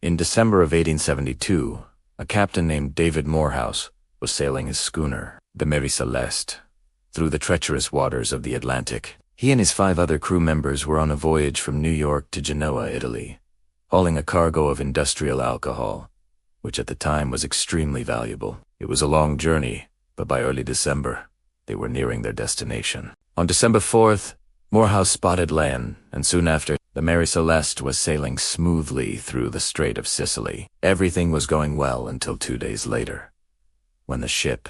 In December of 1872, a captain named David Morehouse was sailing his schooner, the Mary Celeste, through the treacherous waters of the Atlantic. He and his 5 other crew members were on a voyage from New York to Genoa, Italy, hauling a cargo of industrial alcohol, which at the time was extremely valuable. It was a long journey, but by early December, they were nearing their destination. On December 4th, Morehouse spotted land, and soon after, the Mary Celeste was sailing smoothly through the Strait of Sicily. Everything was going well until 2 days later, when the ship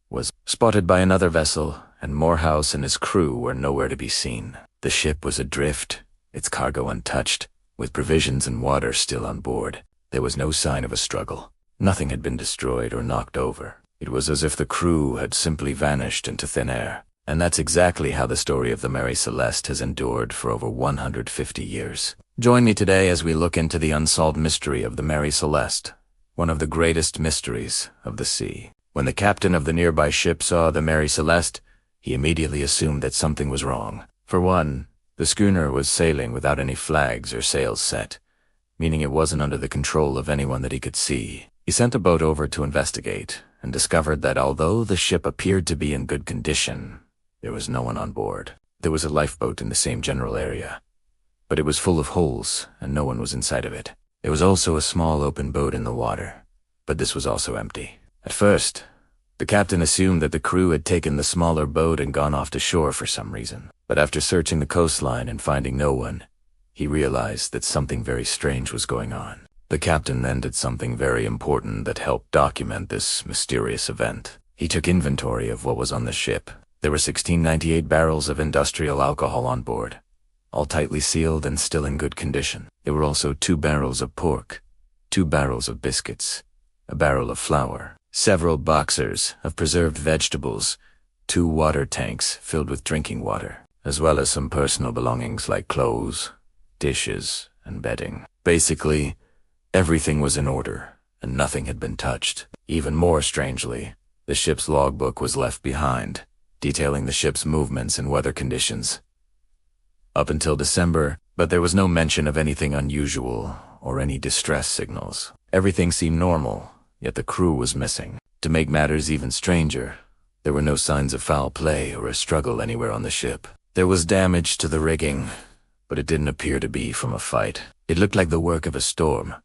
was spotted by another vessel, and Morehouse and his crew were nowhere to be seen. The ship was adrift, its cargo untouched, with provisions and water still on board. There was no sign of a struggle. Nothing had been destroyed or knocked over. It was as if the crew had simply vanished into thin air. And that's exactly how the story of the Mary Celeste has endured for over 150 years. Join me today as we look into the unsolved mystery of the Mary Celeste, one of the greatest mysteries of the sea. When the captain of the nearby ship saw the Mary Celeste, he immediately assumed that something was wrong. For one, the schooner was sailing without any flags or sails set, meaning it wasn't under the control of anyone that he could see. He sent a boat over to investigate and discovered that although the ship appeared to be in good condition, there was no one on board. There was a lifeboat in the same general area, but it was full of holes and no one was inside of it. There was also a small open boat in the water, but this was also empty. At first, the captain assumed that the crew had taken the smaller boat and gone off to shore for some reason. But after searching the coastline and finding no one, he realized that something very strange was going on. The captain then did something very important that helped document this mysterious event. He took inventory of what was on the ship. There were 1698 barrels of industrial alcohol on board, all tightly sealed and still in good condition. There were also 2 barrels of pork, 2 barrels of biscuits, a barrel of flour, several boxers of preserved vegetables, 2 water tanks filled with drinking water, as well as some personal belongings like clothes, dishes, and bedding. Basically, everything was in order, and nothing had been touched. Even more strangely, the ship's logbook was left behind, detailing the ship's movements and weather conditions up until December, but there was no mention of anything unusual or any distress signals. Everything seemed normal, yet the crew was missing. To make matters even stranger, there were no signs of foul play or a struggle anywhere on the ship. There was damage to the rigging, but it didn't appear to be from a fight. It looked like the work of a storm.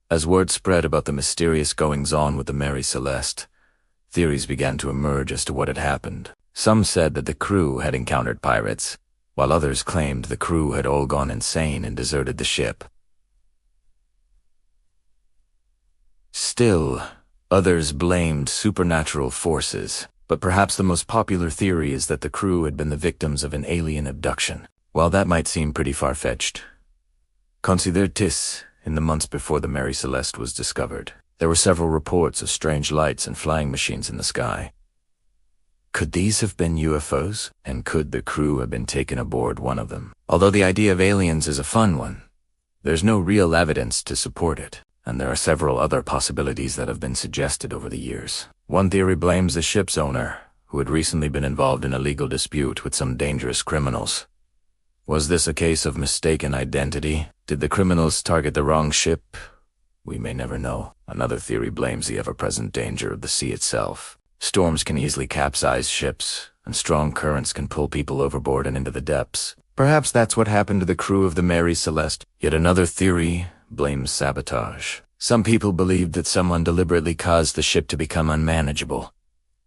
As word spread about the mysterious goings-on with the Mary Celeste, theories began to emerge as to what had happened. Some said that the crew had encountered pirates, while others claimed the crew had all gone insane and deserted the ship. Still, others blamed supernatural forces, but perhaps the most popular theory is that the crew had been the victims of an alien abduction. While that might seem pretty far-fetched, consider this: in the months before the Mary Celeste was discovered, there were several reports of strange lights and flying machines in the sky. Could these have been UFOs? And could the crew have been taken aboard one of them? Although the idea of aliens is a fun one, there's no real evidence to support it, and there are several other possibilities that have been suggested over the years. One theory blames the ship's owner, who had recently been involved in a legal dispute with some dangerous criminals. Was this a case of mistaken identity? Did the criminals target the wrong ship? We may never know. Another theory blames the ever-present danger of the sea itself. Storms can easily capsize ships, and strong currents can pull people overboard and into the depths. Perhaps that's what happened to the crew of the Mary Celeste. Yet another theory blames sabotage. Some people believed that someone deliberately caused the ship to become unmanageable,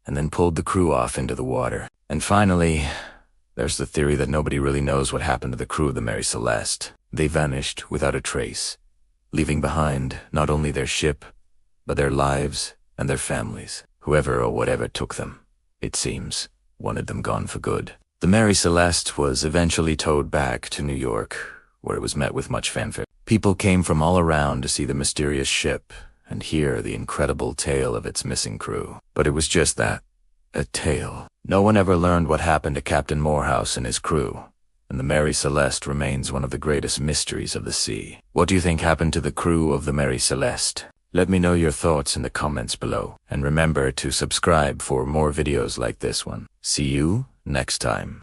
and then pulled the crew off into the water. And finally, there's the theory that nobody really knows what happened to the crew of the Mary Celeste. They vanished without a trace, leaving behind not only their ship, but their lives and their families. Whoever or whatever took them, it seems, wanted them gone for good. The Mary Celeste was eventually towed back to New York, where it was met with much fanfare. People came from all around to see the mysterious ship and hear the incredible tale of its missing crew. But it was just that, a tale. No one ever learned what happened to Captain Morehouse and his crew, and the Mary Celeste remains one of the greatest mysteries of the sea. What do you think happened to the crew of the Mary Celeste? Let me know your thoughts in the comments below, and remember to subscribe for more videos like this one. See you next time.